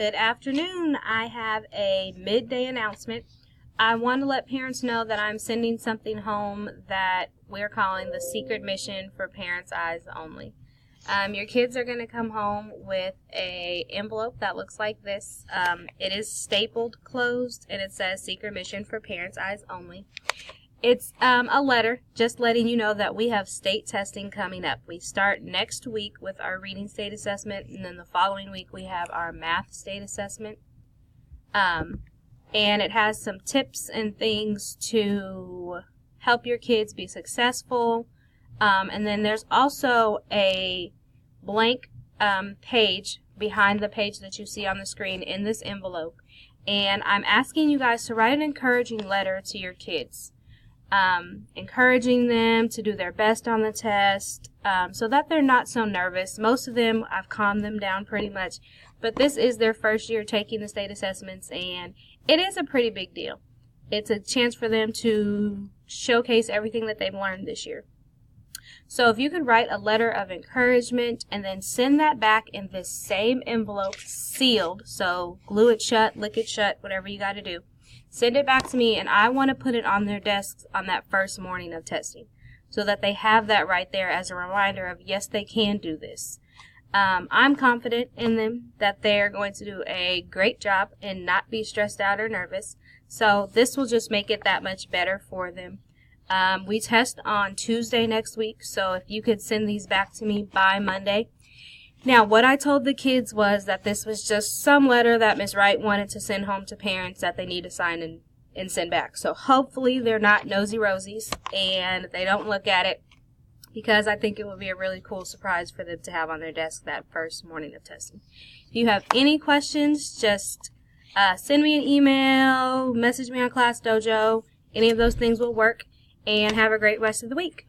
Good afternoon. I have a midday announcement. I want to let parents know that I'm sending something home that we're calling the Secret Mission for Parents' Eyes Only. Your kids are going to come home with a envelope that looks like this. It is stapled closed, and it says Secret Mission for Parents' Eyes Only. It's a letter just letting you know that we have state testing coming up. We start next week with our reading state assessment, and then the following week we have our math state assessment. And it has some tips and things to help your kids be successful. And then there's also a blank page behind the page that you see on the screen in this envelope. And I'm asking you guys to write an encouraging letter to your kids. Encouraging them to do their best on the test so that they're not so nervous. Most of them, I've calmed them down pretty much, but this is their first year taking the state assessments, and it is a pretty big deal. It's a chance for them to showcase everything that they've learned this year. So if you could write a letter of encouragement and then send that back in this same envelope sealed, so glue it shut, lick it shut, whatever you got to do. Send it back to me, and I want to put it on their desks on that first morning of testing so that they have that right there as a reminder of, yes, they can do this. I'm confident in them that they're going to do a great job and not be stressed out or nervous. So this will just make it that much better for them. We test on Tuesday next week, so if you could send these back to me by Monday. Now, what I told the kids was that this was just some letter that Ms. Wright wanted to send home to parents that they need to sign and send back. So hopefully they're not nosy rosies and they don't look at it, because I think it would be a really cool surprise for them to have on their desk that first morning of testing. If you have any questions, just send me an email, message me on Class Dojo. Any of those things will work, and have a great rest of the week.